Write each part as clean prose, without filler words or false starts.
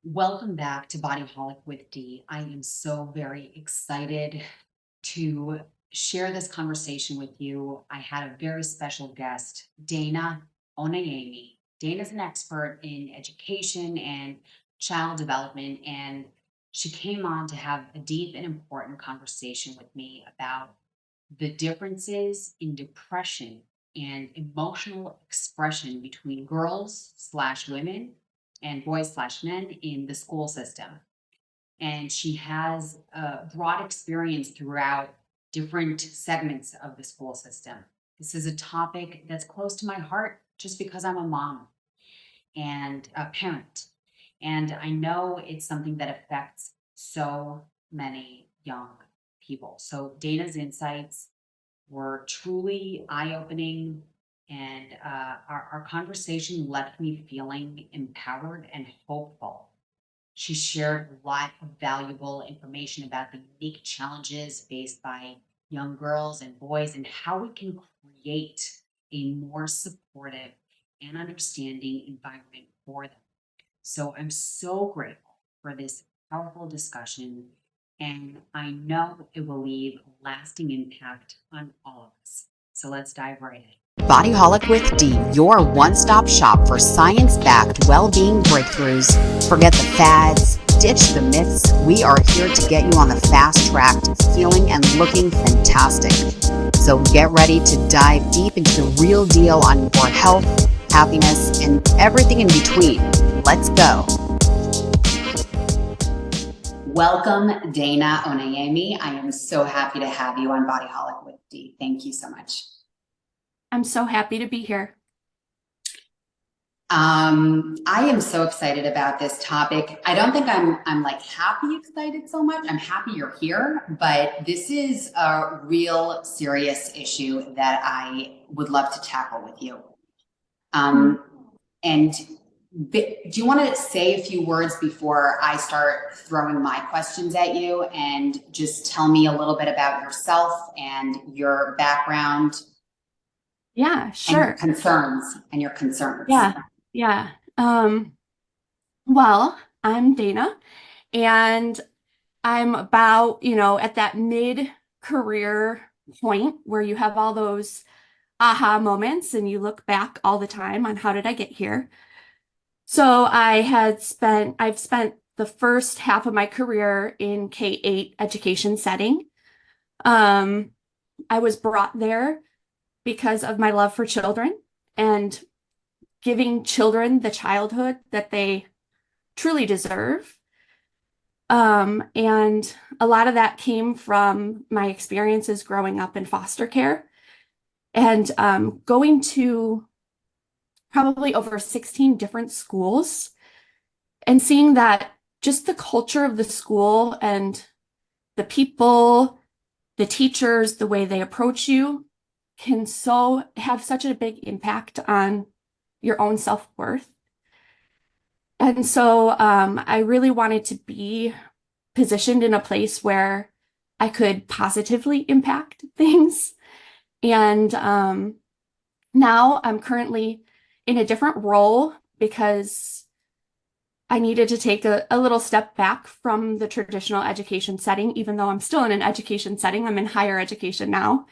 Welcome back to Bodyholic with Dee. I am so very excited to share this conversation with you. I had a very special guest, Dana Onayemi. Dana's an expert in education and child development, and she came on to have a deep and important conversation with me about the differences in depression and emotional expression between girls slash women and boys slash men in the school system. And she has a broad experience throughout different segments of the school system. This is a topic that's close to my heart just because I'm a mom and a parent. And I know it's something that affects so many young people. So Dana's insights were truly eye-opening, and our conversation left me feeling empowered and hopeful. She shared a lot of valuable information about the unique challenges faced by young girls and boys and how we can create a more supportive and understanding environment for them. So I'm so grateful for this powerful discussion, and I know it will leave a lasting impact on all of us. So let's dive right in. Bodyholic with D, your one-stop shop for science-backed well-being breakthroughs. Forget the fads, ditch the myths. We are here to get you on the fast track to feeling and looking fantastic. So get ready to dive deep into the real deal on your health, happiness, and everything in between. Let's go. Welcome, Dana Onayemi. I am so happy to have you on Bodyholic with D. Thank you so much. I'm so happy to be here. I am so excited about this topic. I don't think I'm like happy excited so much. I'm happy you're here, but this is a real serious issue that I would love to tackle with you. And do you want to say a few words before I start throwing my questions at you, and just tell me a little bit about yourself and your background? Yeah, sure. And your concerns. Yeah. Well, I'm Dana, and I'm about, at that mid-career point where you have all those aha moments and you look back all the time on how did I get here. So I've spent the first half of my career in K-8 education setting. I was brought there because of my love for children and giving children the childhood that they truly deserve. And a lot of that came from my experiences growing up in foster care and going to probably over 16 different schools and seeing that just the culture of the school and the people, the teachers, the way they approach you can have such a big impact on your own self-worth. And so I really wanted to be positioned in a place where I could positively impact things. And now I'm currently in a different role because I needed to take a little step back from the traditional education setting, even though I'm still in an education setting. I'm in higher education now,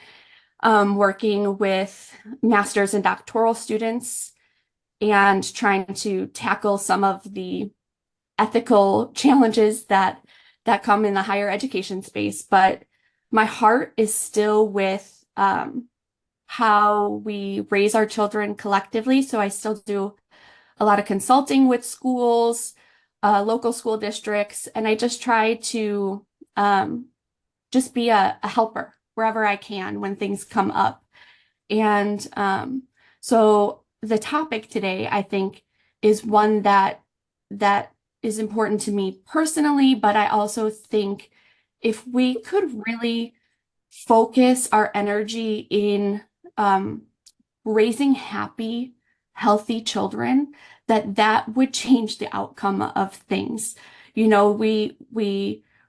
working with master's and doctoral students and trying to tackle some of the ethical challenges that come in the higher education space. But my heart is still with how we raise our children collectively. So I still do a lot of consulting with schools, local school districts, and I just try to just be a helper wherever I can when things come up. And so the topic today, I think, is one that is important to me personally, but I also think if we could really focus our energy in raising happy, healthy children, that would change the outcome of things. We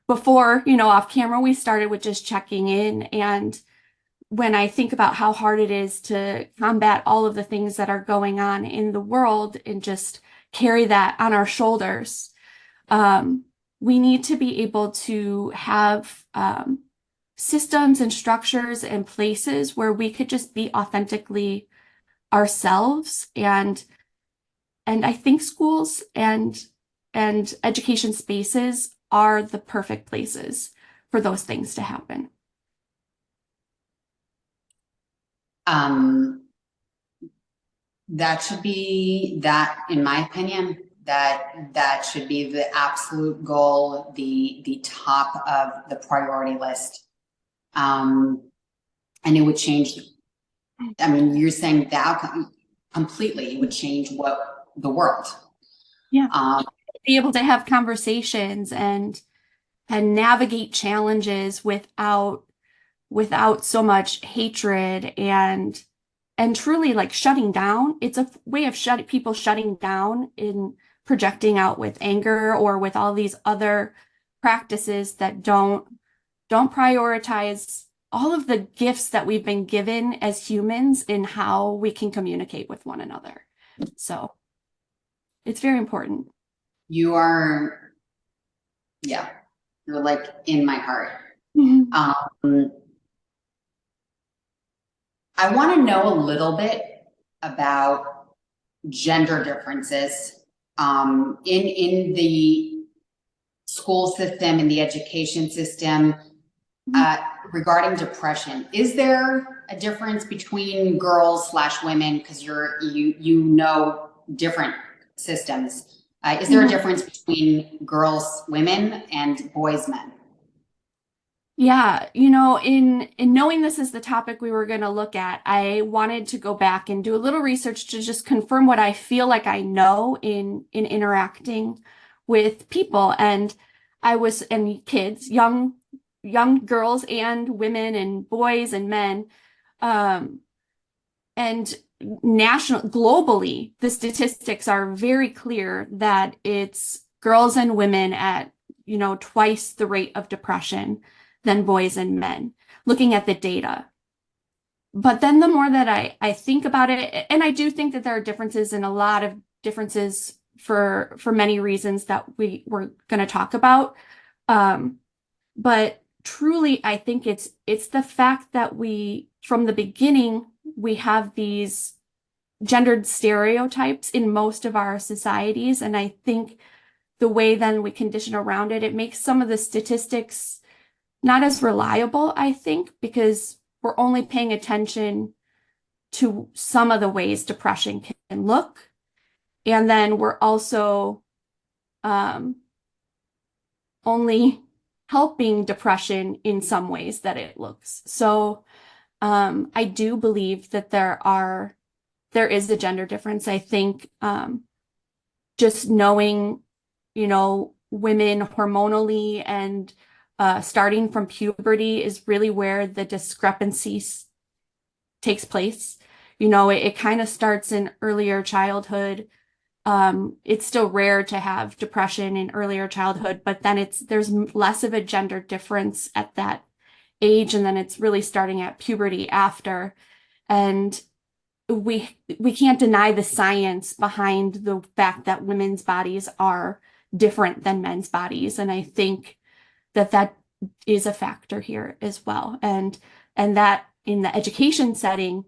before, off camera, we started with just checking in. And when I think about how hard it is to combat all of the things that are going on in the world and just carry that on our shoulders, We need to be able to have systems and structures and places where we could just be authentically ourselves. And I think schools and education spaces are the perfect places for those things to happen. That should be that, in my opinion, that should be the absolute goal, the top of the priority list. And it would change. I mean, you're saying the outcome completely. It would change the world. Yeah. Be able to have conversations and navigate challenges without so much hatred and truly like shutting down. It's a way of people shutting down in projecting out with anger or with all these other practices that don't prioritize all of the gifts that we've been given as humans in how we can communicate with one another. So it's very important. You are, yeah, you're like in my heart. I want to know a little bit about gender differences in the school system, in the education system, regarding depression. Is there a difference between girls/women? Because you know different systems. Is there a difference between girls, women, and boys, men? Yeah, you know, in knowing this is the topic we were going to look at, I wanted to go back and do a little research to just confirm what I feel like I know in interacting with people. And kids, young girls and women and boys and men, and globally, the statistics are very clear that it's girls and women at, twice the rate of depression than boys and men, looking at the data. But then the more that I think about it, and I do think that there are differences and a lot of differences for many reasons that we're going to talk about. But truly, I think it's the fact that from the beginning, we have these gendered stereotypes in most of our societies. And I think the way then we condition around it, it makes some of the statistics not as reliable, I think, because we're only paying attention to some of the ways depression can look. And then we're also only helping depression in some ways that it looks. So I do believe that there is a gender difference. I think just knowing, women hormonally and starting from puberty is really where the discrepancies takes place. It kind of starts in earlier childhood. It's still rare to have depression in earlier childhood, but then there's less of a gender difference at that age, and then it's really starting at puberty after. And we can't deny the science behind the fact that women's bodies are different than men's bodies, and I think that is a factor here as well, and that in the education setting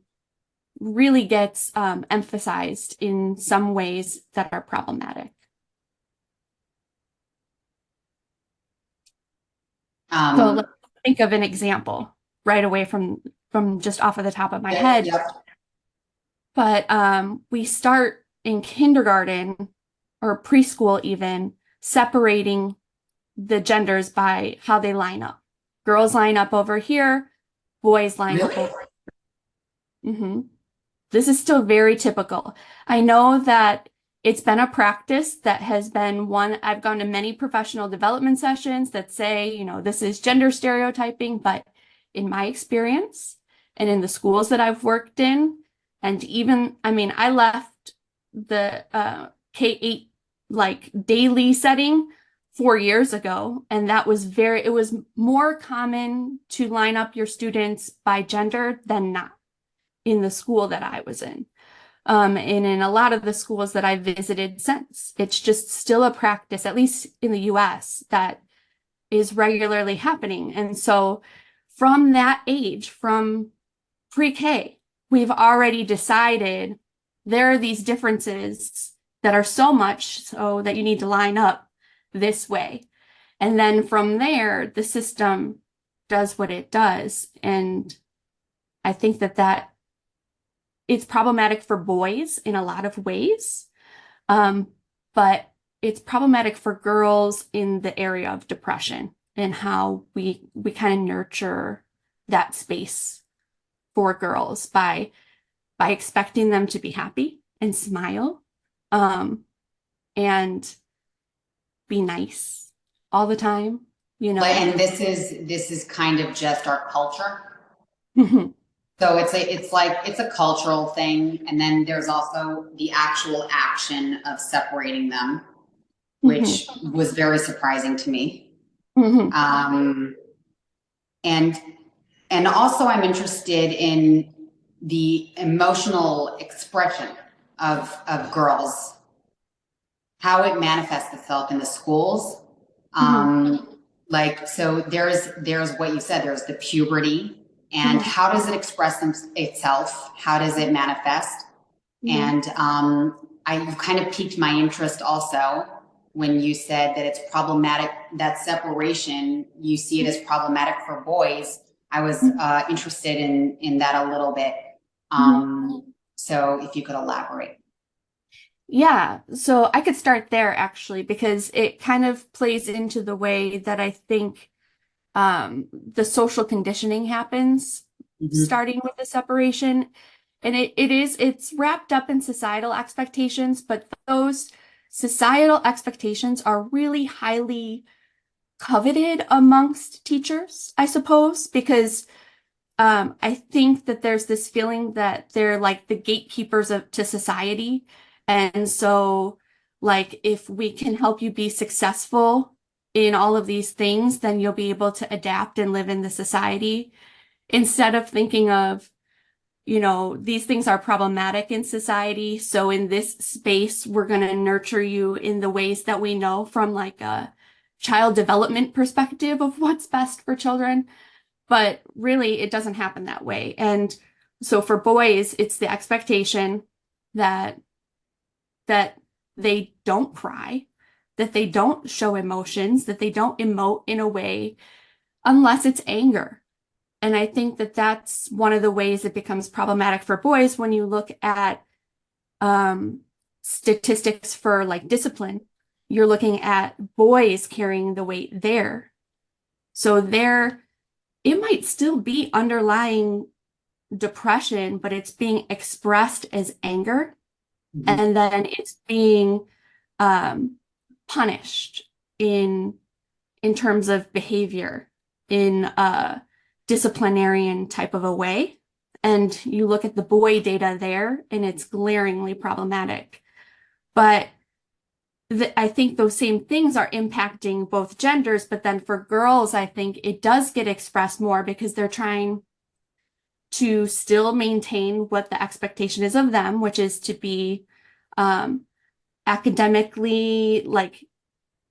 really gets emphasized in some ways that are problematic. So let's think of an example right away from just off of the top of my head. Yep. But we start in kindergarten or preschool even separating the genders by how they line up. Girls line up over here, boys line up over here. Mm-hmm. This is still very typical. I know that it's been a practice that has been one, I've gone to many professional development sessions that say, this is gender stereotyping, but in my experience and in the schools that I've worked in, and even, I left the K-8 like daily setting 4 years ago, and it was more common to line up your students by gender than not in the school that I was in. And in a lot of the schools that I've visited since, it's just still a practice, at least in the US, that is regularly happening. And so from that age, from pre-K, we've already decided there are these differences that are so much so that you need to line up this way. And then from there, the system does what it does. And I think that it's problematic for boys in a lot of ways. But it's problematic for girls in the area of depression and how we kind of nurture that space for girls by expecting them to be happy and smile, and be nice all the time, you know. And this is kind of just our culture. Mhm. So it's a cultural thing, and then there's also the actual action of separating them, which was very surprising to me. Mhm. And also I'm interested in the emotional expression of girls, how it manifests itself in the schools. Like, so there's what you said, there's the puberty, and how does it express itself? How does it manifest? And you kind of piqued my interest also when you said that it's problematic, that separation, you see it as problematic for boys. I was interested in that a little bit. So if you could elaborate. Yeah, so I could start there actually, because it kind of plays into the way that I think the social conditioning happens, starting with the separation. And it's wrapped up in societal expectations, but those societal expectations are really highly coveted amongst teachers, I suppose, because I think that there's this feeling that they're like the gatekeepers to society. And so, like, if we can help you be successful in all of these things, then you'll be able to adapt and live in the society instead of thinking of, you know, these things are problematic in society. So in this space, we're going to nurture you in the ways that we know from like a child development perspective of what's best for children. But really, it doesn't happen that way. And so for boys, it's the expectation that they don't cry, that they don't show emotions, that they don't emote in a way unless it's anger. And I think that that's one of the ways it becomes problematic for boys when you look at statistics for like discipline. You're looking at boys carrying the weight there. So it might still be underlying depression, but it's being expressed as anger, and then it's being punished in terms of behavior in a disciplinarian type of a way. And you look at the boy data there, and it's glaringly problematic. But I think those same things are impacting both genders, but then for girls, I think it does get expressed more because they're trying to still maintain what the expectation is of them, which is to be academically like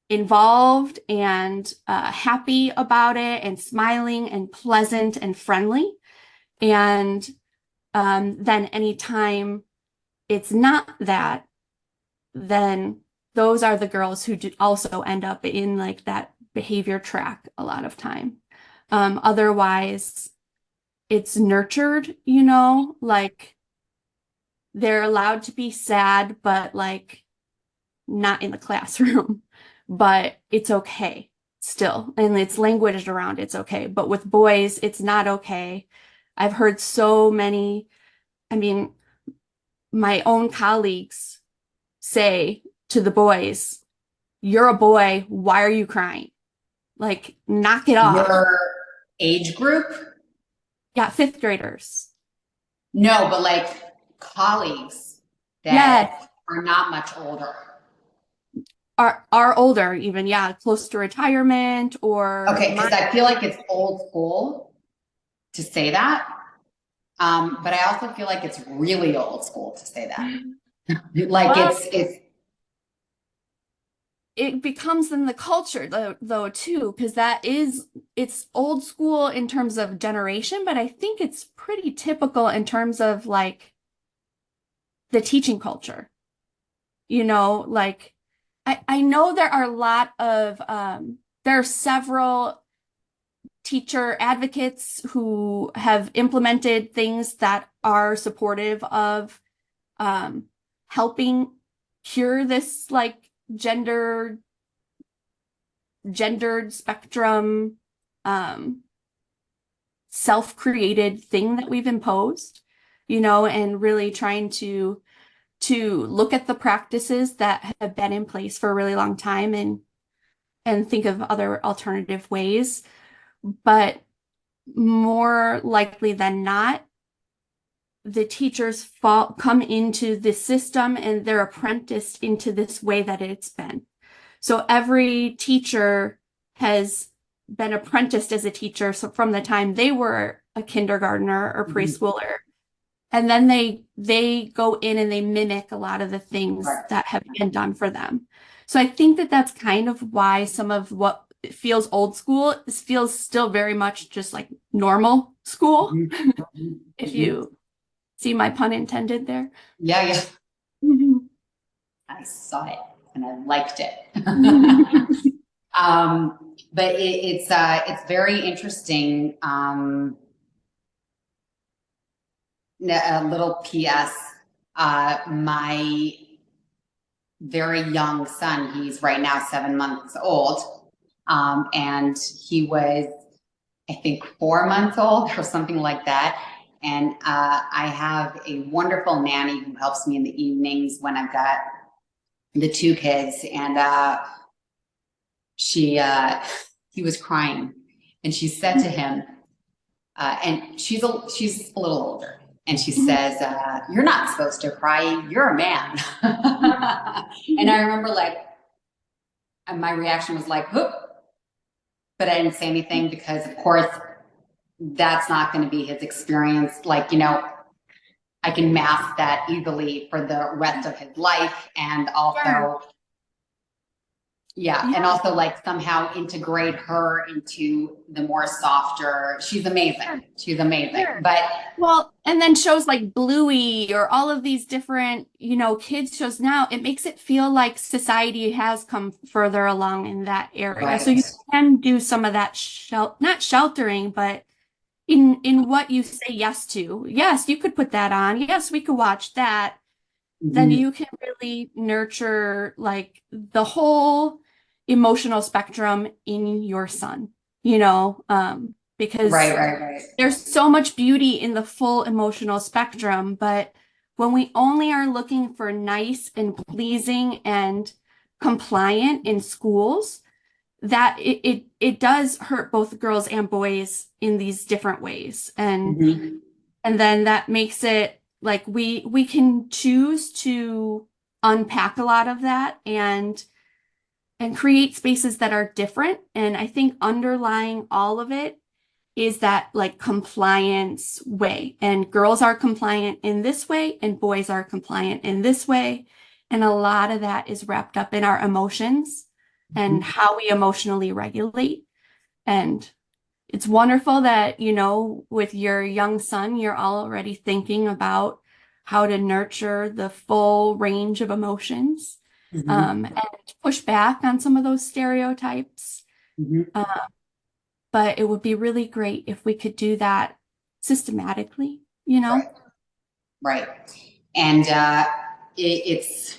involved and happy about it and smiling and pleasant and friendly. And then anytime it's not that, then those are the girls who also end up in like that behavior track a lot of time. Otherwise, it's nurtured, you know, like they're allowed to be sad, but like not in the classroom, but it's okay still. And it's languaged around it's okay. But with boys, it's not okay. I've heard so many, I mean, my own colleagues say to the boys, "You're a boy, why are you crying? Like, knock it off." Your age group? Yeah, fifth graders. No, but like colleagues that Yes, are not much older. are older even, yeah, close to retirement or Okay, because I feel like it's old school to say that. But I also feel like it's really old school to say that. Like Well, it's it becomes in the culture though too, because it's old school in terms of generation, but I think it's pretty typical in terms of like the teaching culture. Like I know there are a lot of there are several teacher advocates who have implemented things that are supportive of helping cure this like gendered spectrum um, self-created thing that we've imposed, and really trying to look at the practices that have been in place for a really long time and think of other alternative ways. But more likely than not, the teachers come into the system and they're apprenticed into this way that it's been. So every teacher has been apprenticed as a teacher. So from the time they were a kindergartner or preschooler, and then they go in and they mimic a lot of the things right. that have been done for them. So I think that that's kind of why some of what feels old school feels still very much just like normal school, if you see my pun intended there. Yeah, yeah. Mhm. I saw it and I liked it. But it's very interesting. A little PS. My very young son, he's right now 7 months old, and he was, I think, 4 months old or something like that. And I have a wonderful nanny who helps me in the evenings when I've got the two kids, and he was crying, and she said to him, and she's a little older, and she says, "You're not supposed to cry. You're a man." And I remember, like, and my reaction was like, "Whoop," but I didn't say anything because, of course, that's not going to be his experience. Like, I can mask that easily for the rest of his life, and also. Sure. Yeah, and also like somehow integrate her into the more softer. She's amazing. She's amazing. Sure. But Well, and then shows like Bluey or all of these different, kids shows now, it makes it feel like society has come further along in that area. So you right. can do some of that not sheltering, but in what you say yes to. Yes, you could put that on. Yes, we could watch that. Then Mhm. you can really nurture like the whole emotional spectrum in your son, because Right. there's so much beauty in the full emotional spectrum, but when we only are looking for nice and pleasing and compliant in schools, that it does hurt both girls and boys in these different ways. Mhm. And then that makes it like we can choose to unpack a lot of that and create spaces that are different. And I think underlying all of it is that like compliance way. And girls are compliant in this way, and boys are compliant in this way. And a lot of that is wrapped up in our emotions and how we emotionally regulate. And it's wonderful that, with your young son, you're already thinking about how to nurture the full range of emotions, Mhm. and push back on some of those stereotypes. Mhm. But it would be really great if we could do that systematically, you know? Right. Right. And it's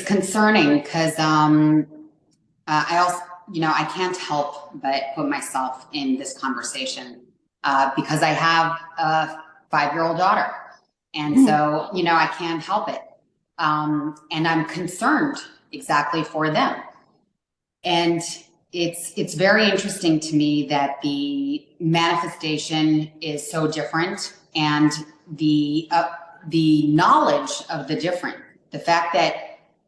concerning because I also, I can't help but put myself in this conversation because I have a 5-year-old daughter. And so, I can't help it. And I'm concerned exactly for them. And it's very interesting to me that the manifestation is so different, and the knowledge of the different, the fact that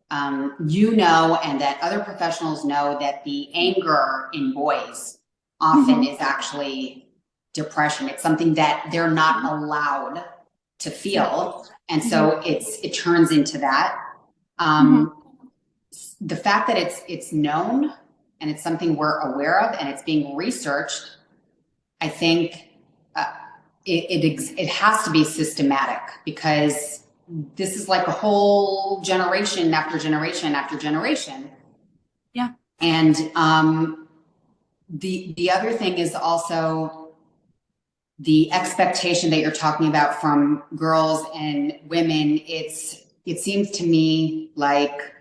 and that other professionals know that the anger in boys often is actually depression. It's something that they're not allowed to feel. And so it turns into that. The fact that it's known and it's something we're aware of and it's being researched, I think it has to be systematic, because this is like a whole generation after generation after generation. Yeah. And the other thing is also the expectation that you're talking about from girls and women. It seems to me like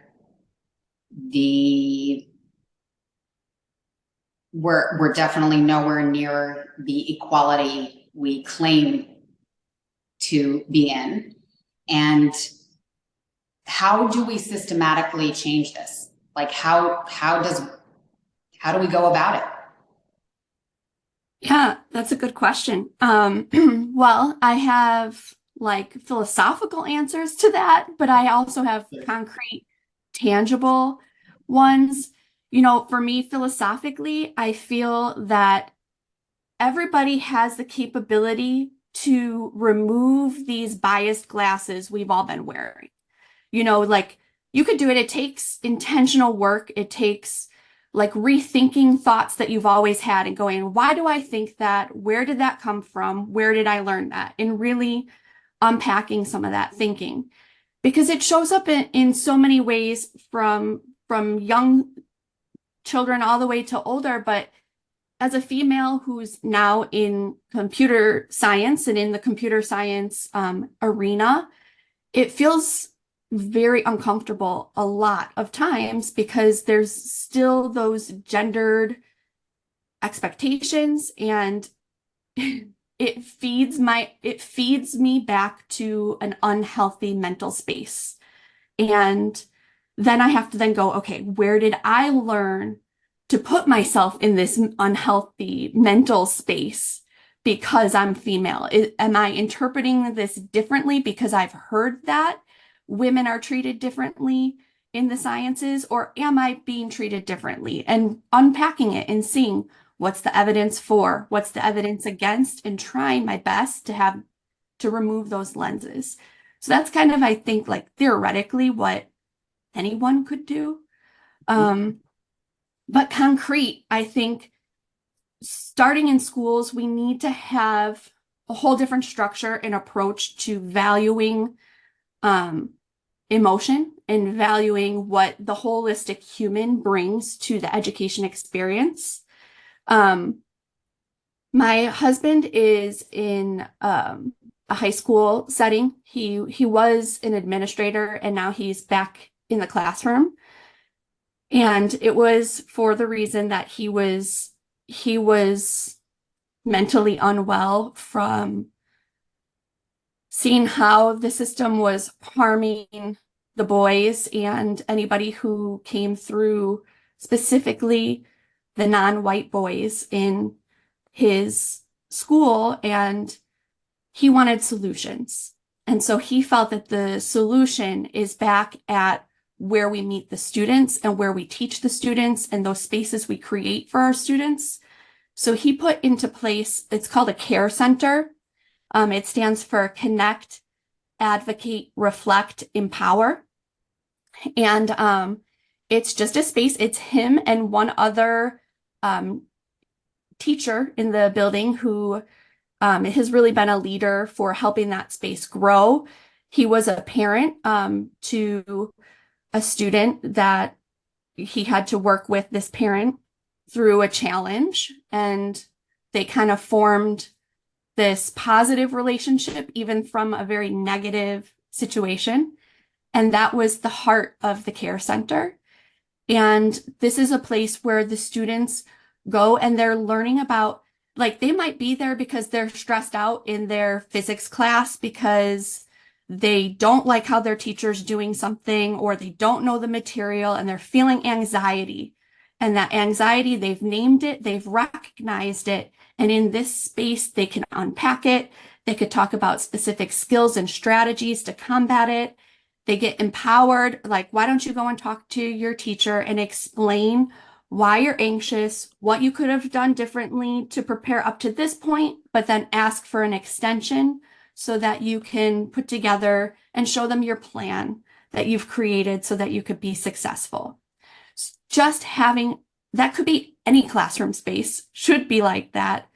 we're definitely nowhere near the equality we claim to be in. And how do we systematically change this? Like how do we go about it? Yeah, that's a good question. Well, I have like philosophical answers to that, but I also have concrete, tangible ones. You know, for me, philosophically, I feel that everybody has the capability to remove these biased glasses we've all been wearing. You know, like you could do it. It takes intentional work. It takes like rethinking thoughts that you've always had and going, why do I think that? Where did that come from? Where did I learn that? And really unpacking some of that thinking, because it shows up in so many ways from young children all the way to older. But as a female who's now in computer science and in the computer science arena, it feels very uncomfortable a lot of times, because there's still those gendered expectations, and it feeds me back to an unhealthy mental space. And then I have to then go, okay, where did I learn to put myself in this unhealthy mental space because I'm female? Am I interpreting this differently because I've heard that women are treated differently in the sciences, or am I being treated differently? And unpacking it and seeing what's the evidence for, what's the evidence against, and trying my best to remove those lenses. So that's kind of, I think, like theoretically what anyone could do. But concrete, I think starting in schools, we need to have a whole different structure and approach to valuing emotion and valuing what the holistic human brings to the education experience. My husband is in a high school setting. He was an administrator, and now he's back in the classroom. And it was for the reason that he was mentally unwell from seeing how the system was harming the boys and anybody who came through, specifically the non-white boys in his school, and he wanted solutions. And so he felt that the solution is back at where we meet the students and where we teach the students and those spaces we create for our students. So he put into place, it's called a care center. It stands for Connect, Advocate, Reflect, Empower. And it's just a space. It's him and one other teacher in the building who has really been a leader for helping that space grow. He was a parent to a student that he had to work with this parent through a challenge, and they kind of formed this positive relationship, even from a very negative situation. And that was the heart of the care center. And this is a place where the students go and they're learning about, like, they might be there because they're stressed out in their physics class because they don't like how their teacher's doing something, or they don't know the material and they're feeling anxiety. And that anxiety, they've named it, they've recognized it. And in this space, they can unpack it. They could talk about specific skills and strategies to combat it. They get empowered. Like, why don't you go and talk to your teacher and explain why you're anxious, what you could have done differently to prepare up to this point, but then ask for an extension so that you can put together and show them your plan that you've created so that you could be successful. Just having that could be any classroom space, should be like that,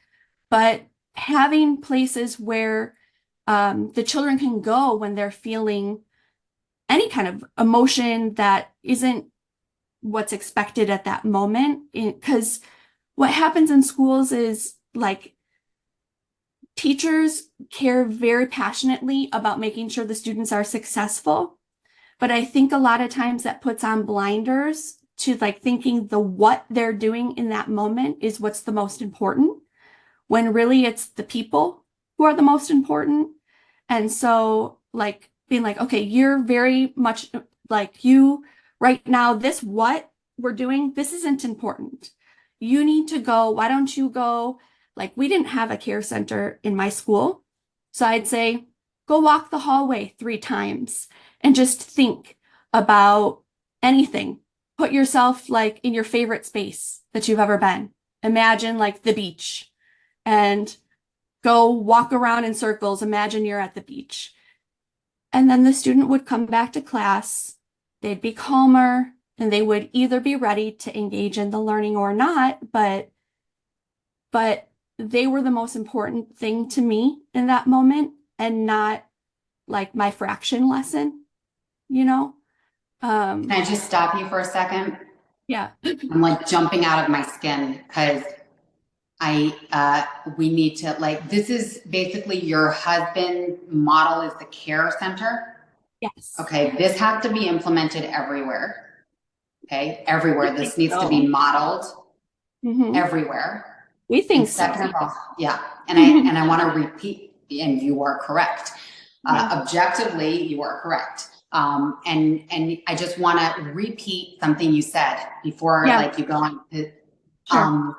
but having places where the children can go when they're feeling any kind of emotion that isn't what's expected at that moment. Because what happens in schools is like teachers care very passionately about making sure the students are successful. But I think a lot of times that puts on blinders to like thinking the what they're doing in that moment is what's the most important, when really it's the people who are the most important. And so like being like, okay, you're very much like you right now, this what we're doing, this isn't important. You need to go. Why don't you go? Like we didn't have a care center in my school. So I'd say, go walk the hallway 3 times and just think about anything. Put yourself like in your favorite space that you've ever been. Imagine like the beach and go walk around in circles. Imagine you're at the beach. And then the student would come back to class. They'd be calmer and they would either be ready to engage in the learning or not, but they were the most important thing to me in that moment and not like my fraction lesson, you know? Can I just stop you for a second? Yeah. I'm like jumping out of my skin because we need to like, this is basically your husband model is the care center. Yes. Okay. This has to be implemented everywhere. Okay. Everywhere. This needs to be modeled everywhere. We think and second so. of all, yeah. And I want to repeat, and you are correct. Objectively, you are correct. And I just want to repeat something you said before, like you go on. Sure.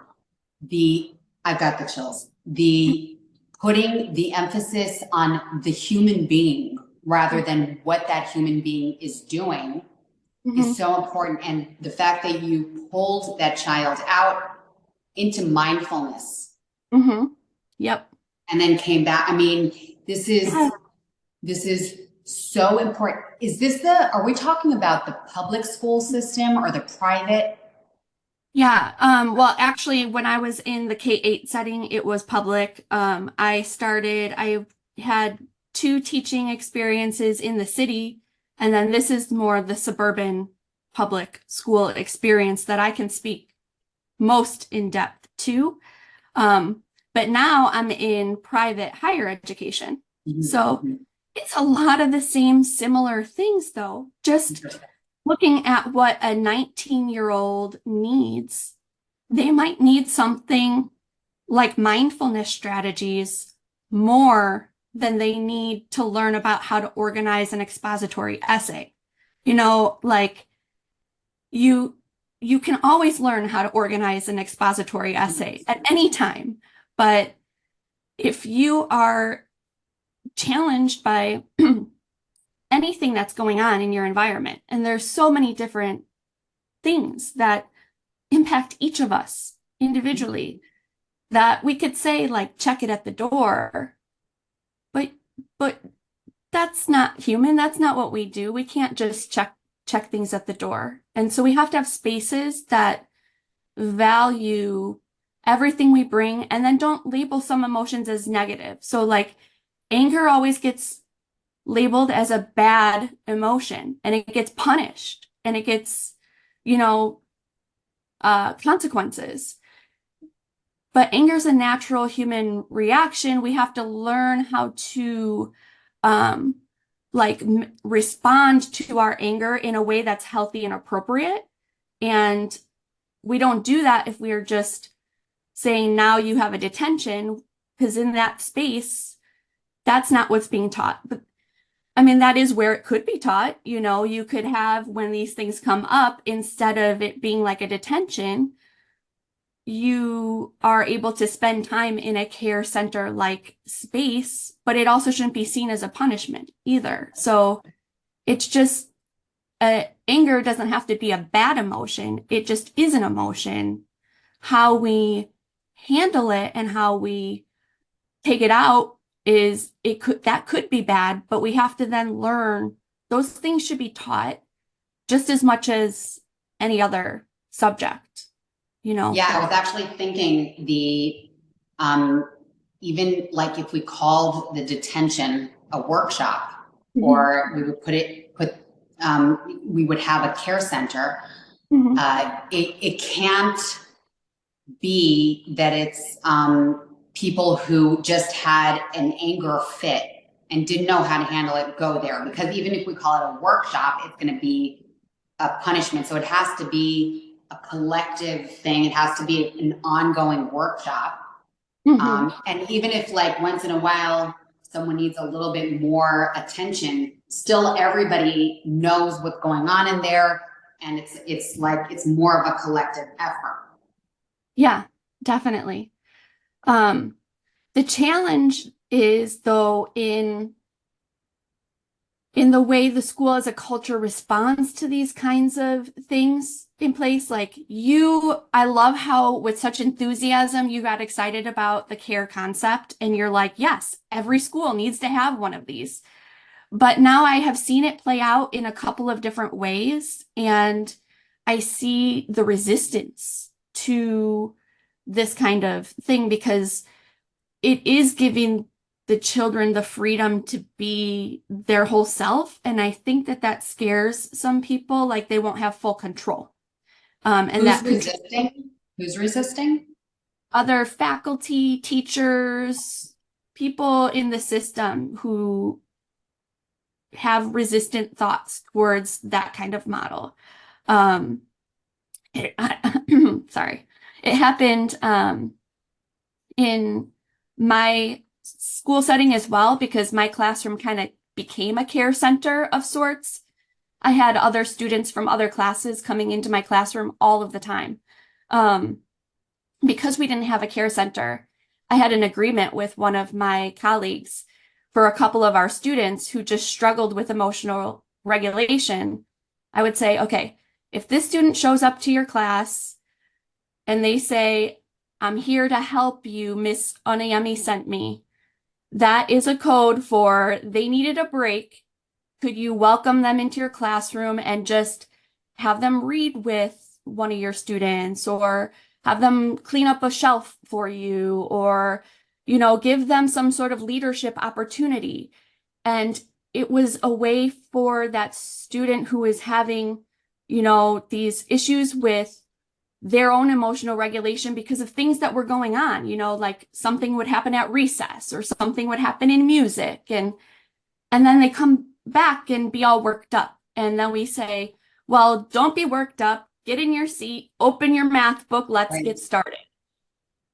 I've got the chills. The putting the emphasis on the human being rather than what that human being is doing is so important. And the fact that you pulled that child out into mindfulness. Yep. And then came back. I mean, this is so important. Are we talking about the public school system or the private? Yeah. Well, actually, when I was in the K-8 setting, it was public. I had 2 teaching experiences in the city, and then this is more the suburban public school experience that I can speak most in depth to. But now I'm in private higher education. So it's a lot of the same similar things, though. Just looking at what a 19-year-old needs, they might need something like mindfulness strategies more than they need to learn about how to organize an expository essay. You know, like you can always learn how to organize an expository essay at any time, but if you are challenged by anything that's going on in your environment. And there's so many different things that impact each of us individually that we could say like check it at the door. But that's not human. That's not what we do. We can't just check things at the door. And so we have to have spaces that value everything we bring and then don't label some emotions as negative. So like anger always gets labeled as a bad emotion and it gets punished and it gets, consequences. But anger is a natural human reaction. We have to learn how to respond to our anger in a way that's healthy and appropriate. And we don't do that if we are just saying, now you have a detention, because in that space, that's not what's being taught. But I mean, that is where it could be taught. You could have, when these things come up, instead of it being like a detention, you are able to spend time in a care center like space, but it also shouldn't be seen as a punishment either. So it's just anger doesn't have to be a bad emotion. It just is an emotion. How we handle it and how we take it out is that could be bad, but we have to then learn those things should be taught just as much as any other subject, you know? Yeah, I was actually thinking even like if we called the detention a workshop, Mhm. or we would we would have a care center. Mhm. It can't be that it's people who just had an anger fit and didn't know how to handle it go there, because even if we call it a workshop, it's going to be a punishment. So it has to be a collective thing. It has to be an ongoing workshop. Mhm. And even if like once in a while someone needs a little bit more attention, still everybody knows what's going on in there, and it's like it's more of a collective effort. Yeah, definitely. Um, the challenge is though in the way the school as a culture responds to these kinds of things in place. Like I love how with such enthusiasm you got excited about the care concept and you're like, yes, every school needs to have one of these. But now I have seen it play out in a couple of different ways, and I see the resistance to this kind of thing because it is giving the children the freedom to be their whole self. And I think that scares some people, like they won't have full control. And Who's that resisting? Who's resisting? other faculty, teachers, people in the system who have resistant thoughts towards that kind of model. Um, it, sorry, it happened in my school setting as well, because my classroom kind of became a care center of sorts. I had other students from other classes coming into my classroom all of the time. Um, because we didn't have a care center, I had an agreement with one of my colleagues for a couple of our students who just struggled with emotional regulation. I would say, okay, if this student shows up to your class and they say, I'm here to help you, Miss Onayemi sent me, that is a code for they needed a break. Could you welcome them into your classroom and just have them read with one of your students, or have them clean up a shelf for you, or, give them some sort of leadership opportunity? And it was a way for that student who is having, these issues with their own emotional regulation because of things that were going on, like something would happen at recess or something would happen in music. And then they come back and be all worked up. And then we say, well, don't be worked up, get in your seat, open your math book, let's Right. get started.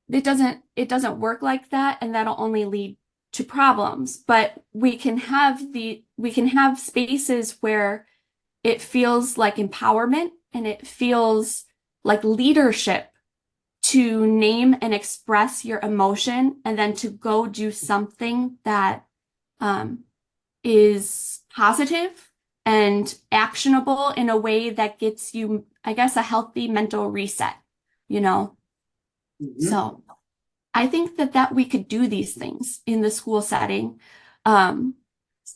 It doesn't work like that, and that'll only lead to problems. But we can have spaces where it feels like empowerment and it feels like leadership to name and express your emotion and then to go do something that um, is positive and actionable in a way that gets you, I guess, a healthy mental reset, you know? Mhm. So I think that we could do these things in the school setting. Um,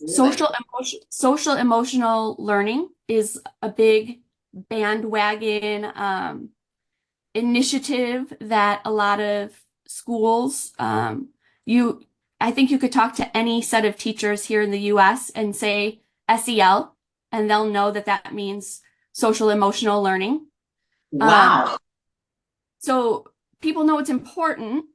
Absolutely. social emotional learning is a big bandwagon initiative that a lot of schools you I think you could talk to any set of teachers here in the US and say SEL, and they'll know that means social emotional learning. Um, Wow. so people know it's important,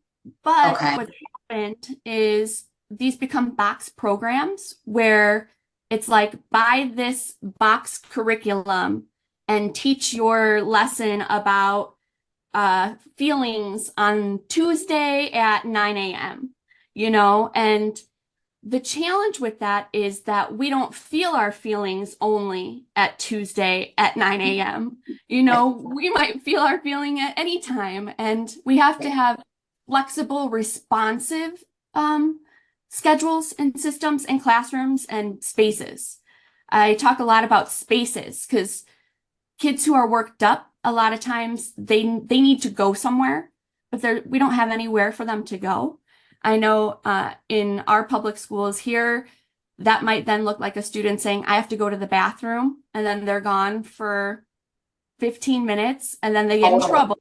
but Okay. what's happened is these become box programs where it's like buy this box curriculum and teach your lesson about feelings on Tuesday at 9 a.m., and the challenge with that is that we don't feel our feelings only at Tuesday at 9 a.m. We might feel our feeling at any time, and we have to have flexible, responsive schedules and systems and classrooms and spaces. I talk a lot about spaces because kids who are worked up, a lot of times they need to go somewhere, but we don't have anywhere for them to go. I know in our public schools here, that might then look like a student saying, I have to go to the bathroom, and then they're gone for 15 minutes, and then they get in Totally. trouble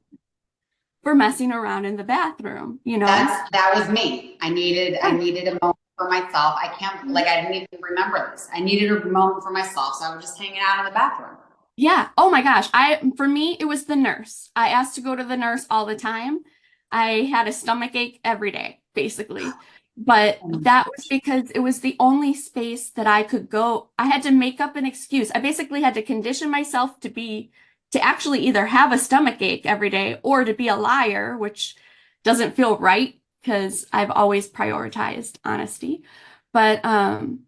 for messing around in the bathroom, you know? That was me. I Yeah. needed a moment for myself. I can't, like, I didn't even remember this. I needed a moment for myself, so I was just hanging out in the bathroom. Yeah. Oh my gosh. For me, it was the nurse. I asked to go to the nurse all the time. I had a stomach ache every day, basically. But that was because it was the only space that I could go. I had to make up an excuse. I basically had to condition myself to actually either have a stomach ache every day or to be a liar, which doesn't feel right because I've always prioritized honesty. But Oh,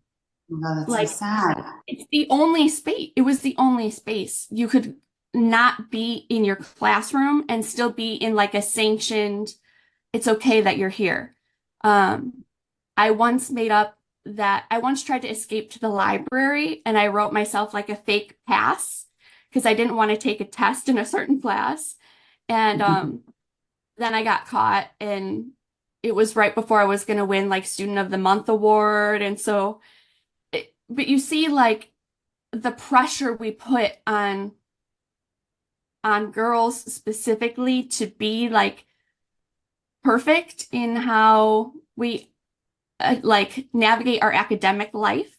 that's so like sad. it's the only space. It was the only space. You could not be in your classroom and still be in like a sanctioned, it's okay that you're here. Um, I once made up that I once tried to escape to the library and I wrote myself like a fake pass because I didn't want to take a test in a certain class. And then I got caught and it was right before I was going to win like Student of the Month award. And so, but you see like the pressure we put on girls specifically to be like perfect in how we like navigate our academic life.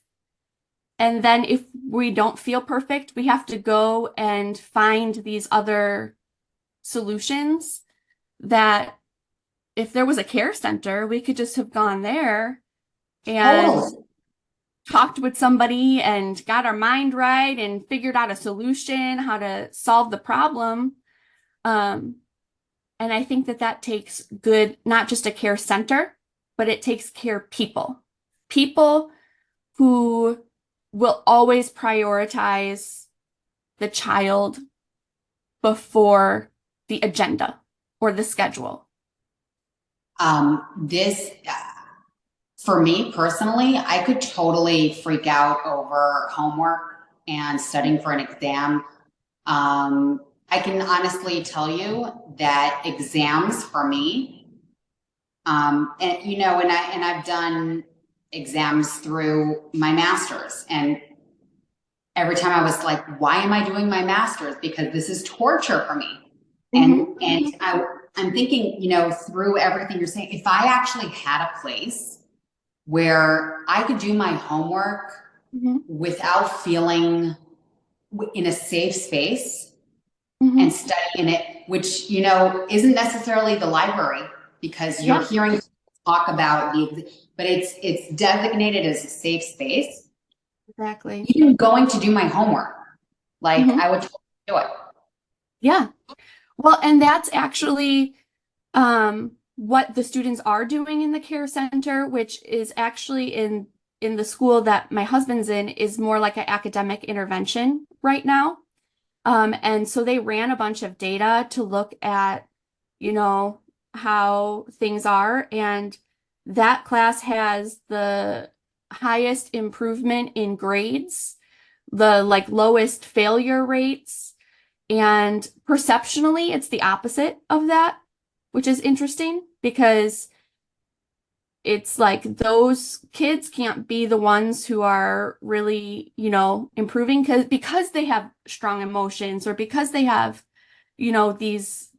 And then if we don't feel perfect, we have to go and find these other solutions that if there was a care center, we could just have gone there and Totally. talked with somebody and got our mind right and figured out a solution, how to solve the problem. Um, and I think that that takes good, not just a care center, but it takes care people. People who will always prioritize the child before the agenda or the schedule. This, for me personally, I could totally freak out over homework and studying for an exam. I can honestly tell you that exams for me, and you know, and I've done exams through my master's, and every time I was like, why am I doing my master's? Because this is torture for me. I'm thinking, you know, through everything you're saying, if I actually had a place where I could do my homework Mhm. without feeling in a safe space and Mhm. study in it, which, you know, isn't necessarily the library because you're Yeah, hearing talk about but it's designated as a safe space. exactly. Even going to do my homework, like Mhm. I would totally do it. Yeah. Well, and that's actually what the students are doing in the care center, which is actually in the school that my husband's in, is more like an academic intervention right now. And so they ran a bunch of data to look at, you know, how things are, and that class has the highest improvement in grades, the like lowest failure rates, and perceptionally, it's the opposite of that, which is interesting because it's like those kids can't be the ones who are really, you know, improving because they have strong emotions or because they have, you know, these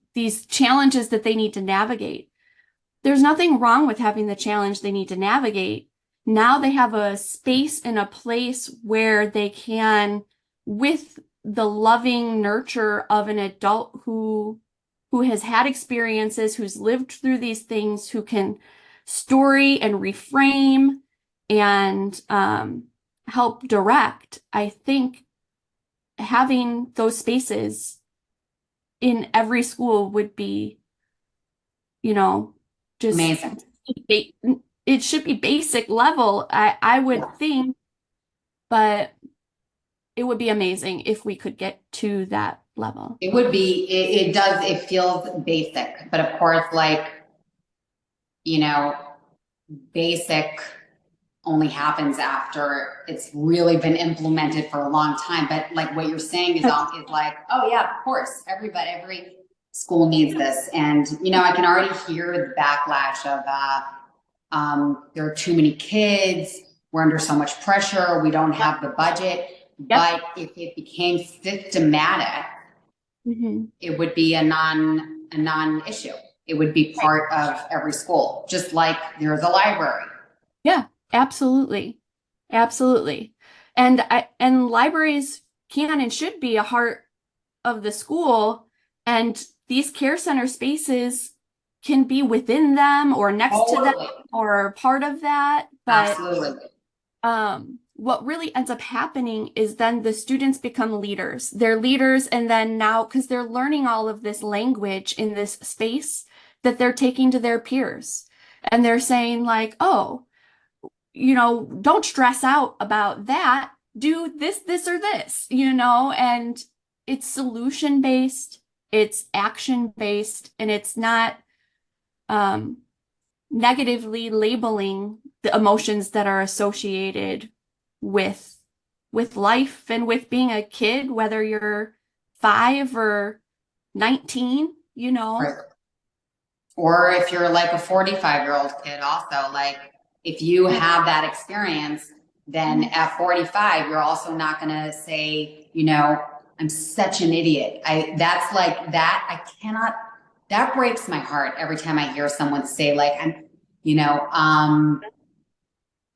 challenges that they need to navigate. There's nothing wrong with having the challenge they need to navigate. Now they have a space and a place where they can, with the loving nurture of an adult who has had experiences, who's lived through these things, who can story and reframe and help direct. I think having those spaces in every school would be, you know, just Amazing. it should be basic level, I would think, but it would be amazing if we could get to that level. It would be, it does, it feels basic, but of course, like, you know, basic only happens after it's really been implemented for a long time. But like what you're saying is like, oh yeah, of course, every school needs this. And, you know, I can already hear the backlash of, there are too many kids, we're under so much pressure, we don't have the budget. But if it became systematic, it would be a non-issue. It would be part of every school, just like there's a library. Yeah, absolutely. Absolutely. And libraries can and should be a heart of the school, and these care center spaces can be within them or next to them or part of that. But Absolutely. What really ends up happening is then the students become leaders. They're leaders, and then now, because they're learning all of this language in this space that they're taking to their peers, and they're saying like, oh, you know, don't stress out about that. Do this, this, or this, you know, and it's solution based, it's action based, and it's not negatively labeling the emotions that are associated with life and with being a kid, whether you're 5 or 19, you know. Right. Or if you're like a 45-year-old kid also, like if you have that experience, then at 45, you're also not going to say, you know, I'm such an idiot. That's like that. I cannot, that breaks my heart every time I hear someone say like, I'm, you know,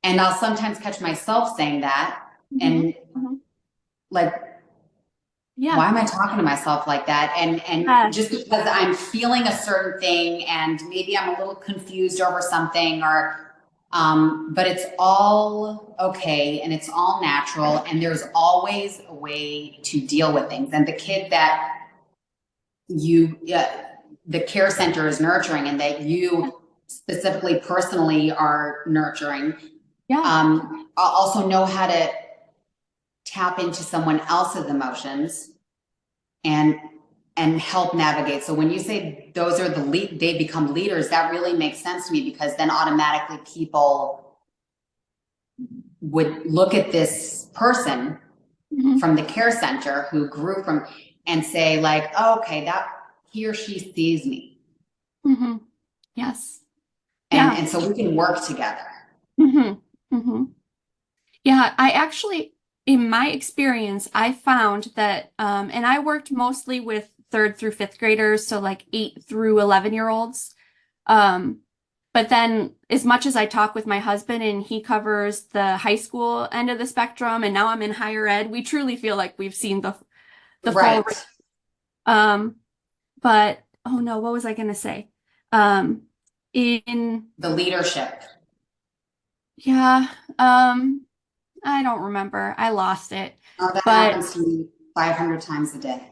and I'll sometimes catch myself saying that and like, why am I talking to myself like that? And just because I'm feeling a certain thing and maybe I'm a little confused over something or, but it's all okay and it's all natural and there's always a way to deal with things. And the kid that the care center is nurturing and that you specifically personally are nurturing, also know how to tap into someone else's emotions and help navigate. So when you say those are they become leaders, that really makes sense to me because then automatically people would look at this person from the care center who grew from and say like, oh, okay, that he or she sees me. Yes. And so we can work together. Yeah, I actually, in my experience, I found that, and I worked mostly with 3rd through 5th graders, so like 8 through 11-year-olds. But then as much as I talk with my husband and he covers the high school end of the spectrum, and now I'm in higher ed, we truly feel like we've seen the full. But, oh no, what was I going to say? In the leadership. Yeah. I don't remember. I lost it. Oh, that happens to me 500 times a day.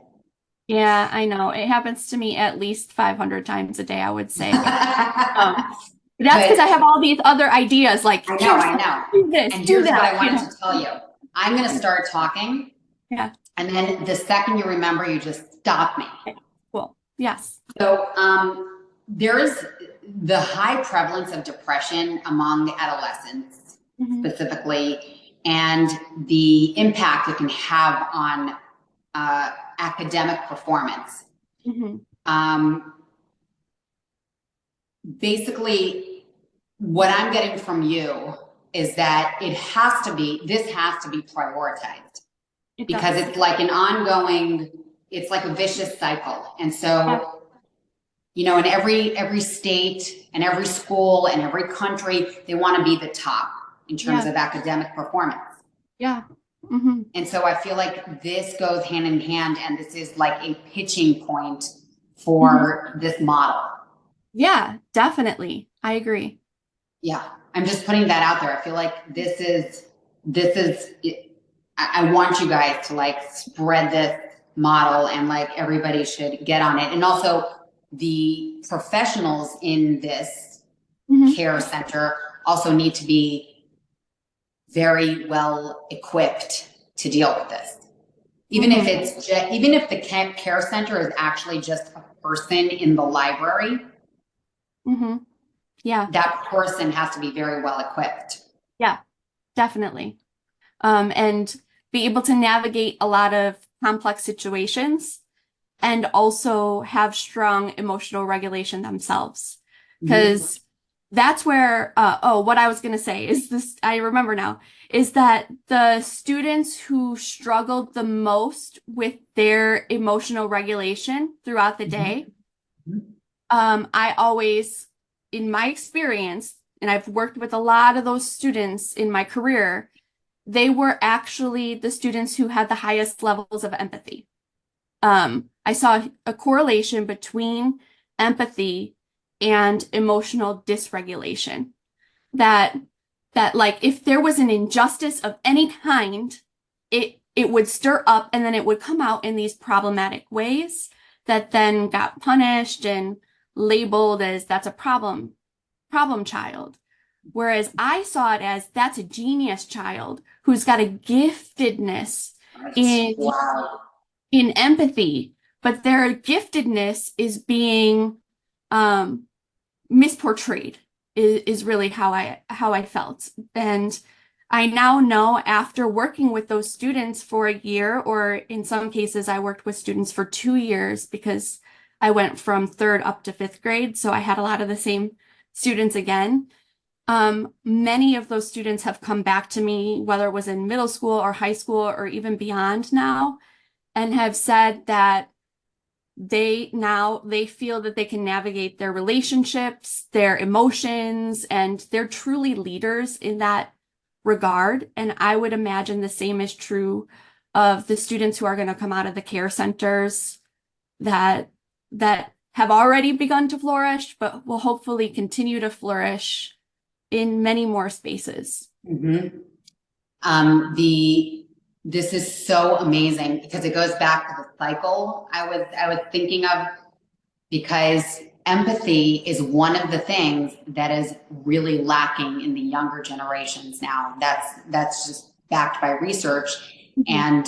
Yeah, I know. It happens to me at least 500 times a day, I would say. That's because I have all these other ideas like, I know. Do this, and do here's that. what I wanted to tell you. I'm going to start talking. Yeah. And then the second you remember, you just stop me. Okay. Cool. Yes. So there is the high prevalence of depression among adolescents specifically, and the impact it can have on academic performance. Basically, what I'm getting from you is that this has to be prioritized because it's like an ongoing, it's like a vicious cycle. And so, you know, in every state and every school and every country, they want to be the top in terms of academic performance. And so I feel like this goes hand in hand, and this is like a pitching point for this model. Yeah, definitely. I agree. Yeah, I'm just putting that out there. I feel like this is I want you guys to like spread this model, and like everybody should get on it. And also the professionals in this care center also need to be very well equipped to deal with this. Even if it's even if the care center is actually just a person in the library, Yeah, that person has to be very well equipped. Yeah, definitely. And be able to navigate a lot of complex situations and also have strong emotional regulation themselves. Mhm. Because that's where, what I was going to say is this, I remember now, is that the students who struggled the most with their emotional regulation throughout the day, Mhm. I always, in my experience, and I've worked with a lot of those students in my career, they were actually the students who had the highest levels of empathy. I saw a correlation between empathy and emotional dysregulation. That that like if there was an injustice of any kind, it would stir up and then it would come out in these problematic ways that then got punished and labeled as that's a problem child. Whereas I saw it as that's a genius child who's got a giftedness Right. in Wow. in empathy, but their giftedness is being um, misportrayed is really how I felt. And I now know after working with those students for a year, or in some cases, I worked with students for 2 years because I went from third up to fifth grade. So I had a lot of the same students again. Many of those students have come back to me, whether it was in middle school or high school or even beyond now, and have said that they feel that they can navigate their relationships, their emotions, and they're truly leaders in that regard. And I would imagine the same is true of the students who are going to come out of the care centers that that have already begun to flourish, but will hopefully continue to flourish in many more spaces. Mhm. This is so amazing because it goes back to the cycle I was thinking of, because empathy is one of the things that is really lacking in the younger generations now. That's just backed by research. Mhm. And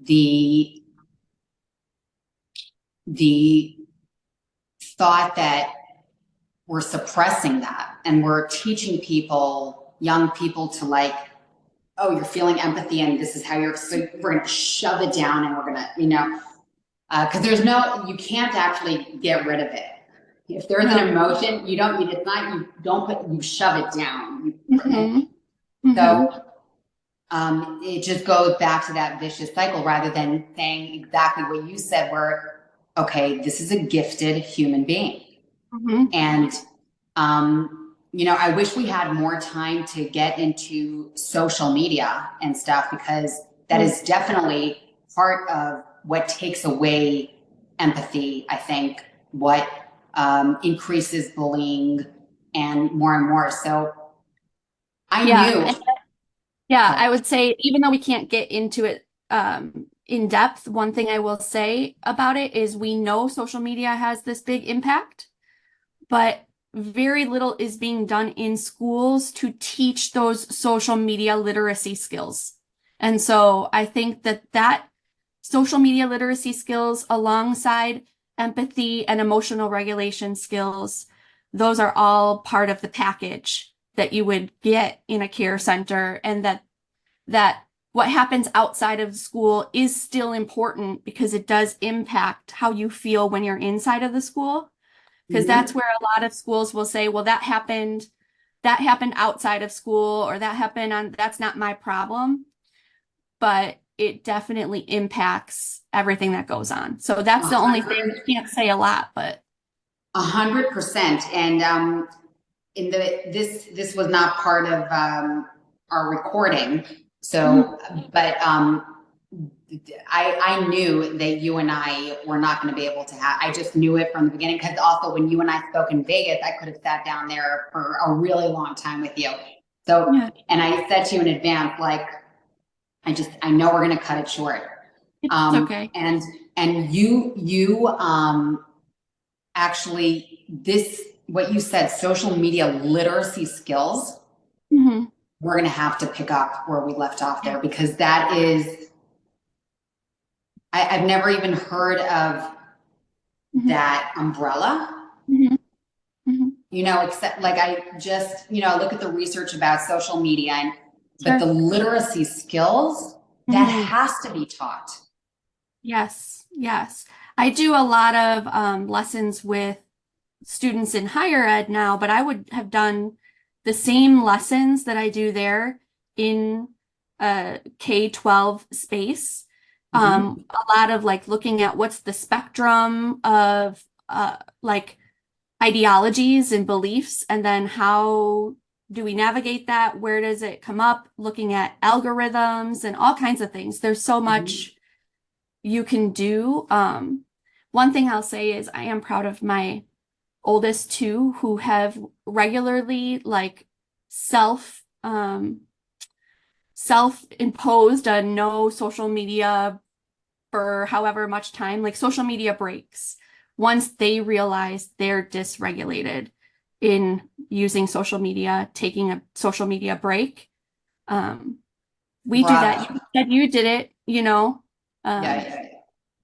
the the thought that we're suppressing that and we're teaching people, young people, to like, oh, you're feeling empathy and this is how you're, so we're going to shove it down and we're going to, because there's no, you can't actually get rid of it. If there's an No. emotion, you don't, it's not, you don't put, you shove it down. Hmm. Hmm. So it just goes back to that vicious cycle rather than saying exactly what you said, where, okay, this is a gifted human being. Hmm. And, I wish we had more time to get into social media and stuff, because that is definitely part of what takes away empathy, I think, what increases bullying and more. So I Yeah. knew, Yeah, sorry. I would say even though we can't get into it in depth, one thing I will say about it is we know social media has this big impact, but very little is being done in schools to teach those social media literacy skills. And so I think that social media literacy skills alongside empathy and emotional regulation skills, those are all part of the package that you would get in a care center, and that what happens outside of school is still important because it does impact how you feel when you're inside of the school. Because that's Mhm. where a lot of schools will say, well, that happened outside of school, or that's not my problem. But it definitely impacts everything that goes on. So that's the only thing. I can't say a lot, but 100%. And in this was not part of our recording. Mhm. So, but I knew that you and I were not going to be able to have. I just knew it from the beginning, because also when you and I spoke in Vegas, I could have sat down there for a really long time with you. So, Yeah, and I said to you in advance, like, I know we're going to cut it short. it's okay. And you actually, this, what you said, social media literacy skills, Hmm. we're going to have to pick up where we left off there, because that is, I've never even heard of Hmm. that umbrella, Hmm. Hmm. except like I just, look at the research about social media, but Sure. the literacy skills that Mhm. has to be taught. Yes, yes. I do a lot of lessons with students in higher ed now, but I would have done the same lessons that I do there in a K-12 space. Mhm. A lot of like looking at what's the spectrum of like ideologies and beliefs, and then how do we navigate that? Where does it come up? Looking at algorithms and all kinds of things. There's so Mhm. much you can do. One thing I'll say is I am proud of my oldest two who have regularly like self self-imposed a no social media for however much time, like social media breaks. Once they realize they're dysregulated in using social media, taking a social media break. Um, we do that. Bravo. You said you did it, you know. Yeah, Um, yeah, yeah.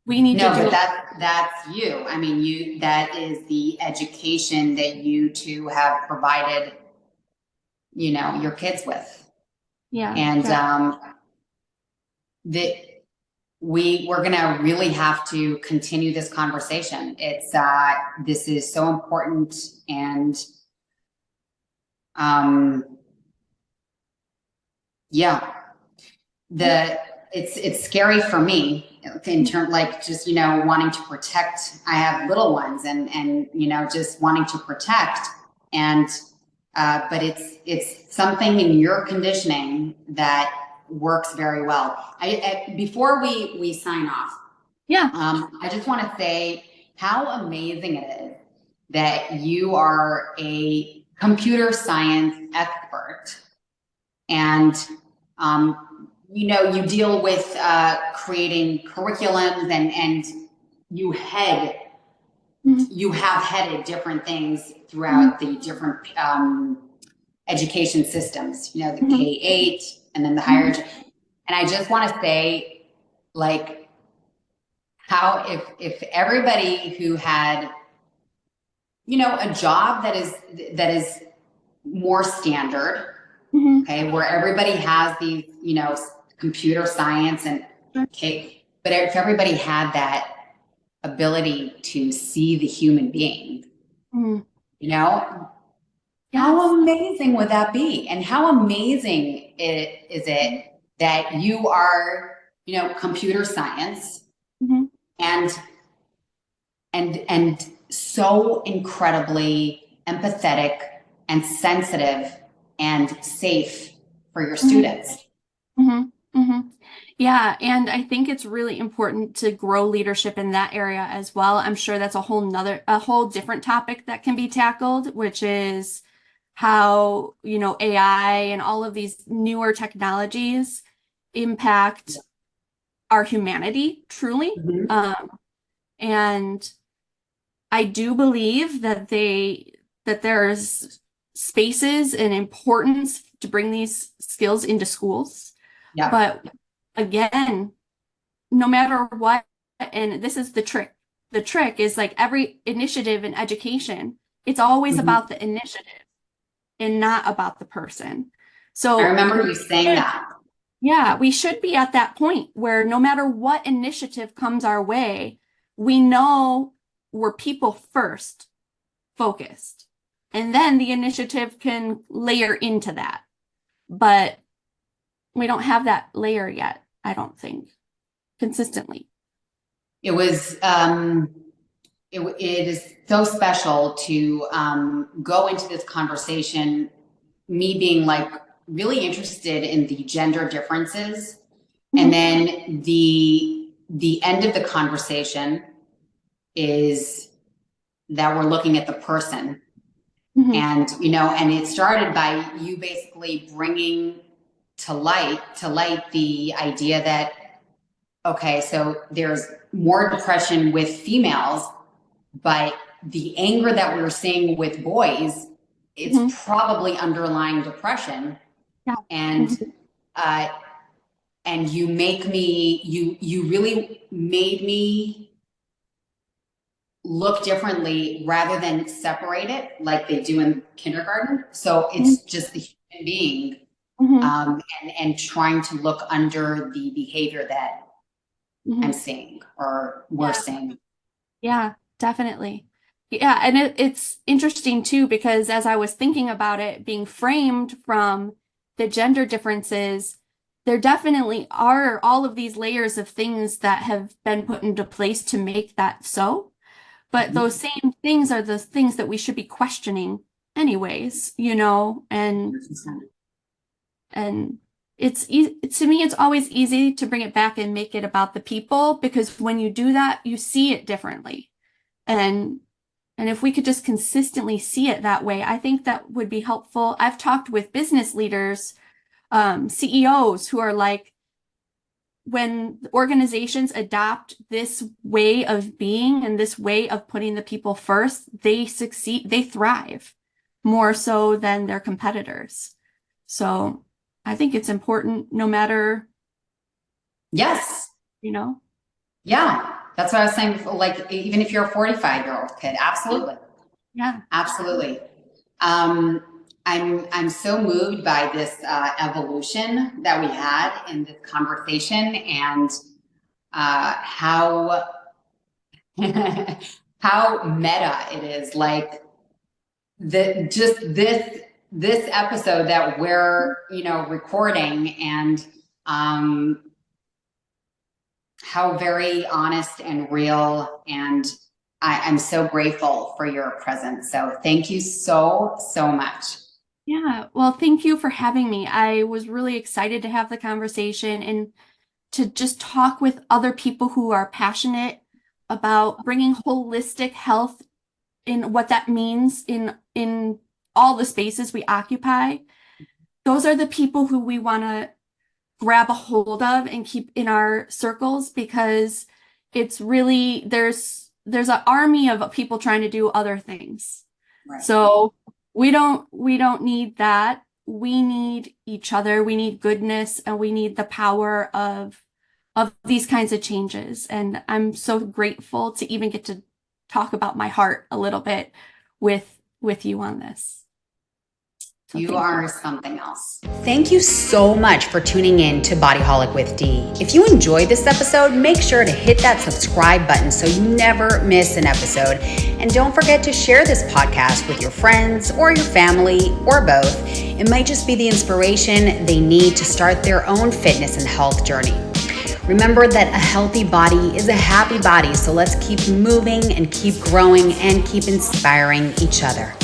we need to No, do but it. that's you. I mean, that is the education that you two have provided, your kids with. Yeah, And yeah. that we're gonna really have to continue this conversation. This is so important, and um yeah, the it's scary for me in turn, like just wanting to protect. I have little ones, and just wanting to protect, and but it's something in your conditioning that works very well. Before we sign off, Yeah. I just want to say how amazing it is that you are a computer science expert, and you deal with creating curriculums, and you head Mhm, you have headed different things mhm, throughout the different education systems, the mhm, K-8 and then the higher mhm, education. And I just want to say, like, how if everybody who had, a job that is more standard, mhm. okay, where everybody has these, computer science and Sure. okay, but if everybody had that ability to see the human being, Mhm. you know, Yes. how amazing would that be? And how amazing is it Mhm, that you are, computer science, mhm, and and so incredibly empathetic and sensitive and safe for your mhm, students. mhm, mhm. Yeah, and I think it's really important to grow leadership in that area as well. I'm sure that's a whole different topic that can be tackled, which is how, AI and all of these newer technologies impact our humanity truly. Mhm. And I do believe that there's spaces and importance to bring these skills into schools. Yeah. But again, no matter what, and this is the trick. The trick is like every initiative in education, it's always Mhm. about the initiative and not about the person. I So remember you saying that. yeah, we should be at that point where no matter what initiative comes our way, we know we're people first focused. And then the initiative can layer into that. But we don't have that layer yet, I don't think, consistently. It was it is so special to go into this conversation, me being like really interested in the gender differences, and Mhm, then the end of the conversation is that we're looking at the person, mhm, and it started by you basically bringing to light the idea that okay, so there's more depression with females, but the anger that we're seeing with boys, it's mhm. probably underlying depression. Yeah. And Mhm, uh, and you really made me look differently rather than separate it like they do in kindergarten. So mhm, it's just the human being and trying to look under the behavior that I'm seeing or we're seeing. Yeah, definitely. Yeah, and it's interesting too, because as I was thinking about it being framed from the gender differences, there definitely are all of these layers of things that have been put into place to make that so. But those same things are the things that we should be questioning anyways, you know, and it's easy to me, it's always easy to bring it back and make it about the people, because when you do that, you see it differently. And if we could just consistently see it that way, I think that would be helpful. I've talked with business leaders, CEOs who are like, when organizations adopt this way of being and this way of putting the people first, they succeed, they thrive more so than their competitors. So I think it's important no matter. Yes. You know? Yeah. That's what I was saying. Like, even if you're a 45-year-old kid, absolutely. Yeah. Absolutely. I'm so moved by this evolution that we had in this conversation, and how how meta it is. Like just this episode that we're recording, and how very honest and real, and I'm so grateful for your presence. So thank you so much. Yeah, well, thank you for having me. I was really excited to have the conversation and to just talk with other people who are passionate about bringing holistic health in what that means in all the spaces we occupy. Those are the people who we want to grab a hold of and keep in our circles, because it's really, there's an army of people trying to do other things. Right. So we don't need that. We need each other. We need goodness, and we need the power of these kinds of changes. And I'm so grateful to even get to talk about my heart a little bit with you on this. So you are something else. Thank you so much for tuning in to Bodyholic with Dee. If you enjoyed this episode, make sure to hit that subscribe button so you never miss an episode. And don't forget to share this podcast with your friends or your family, or both. It might just be the inspiration they need to start their own fitness and health journey. Remember that a healthy body is a happy body, so let's keep moving and keep growing and keep inspiring each other.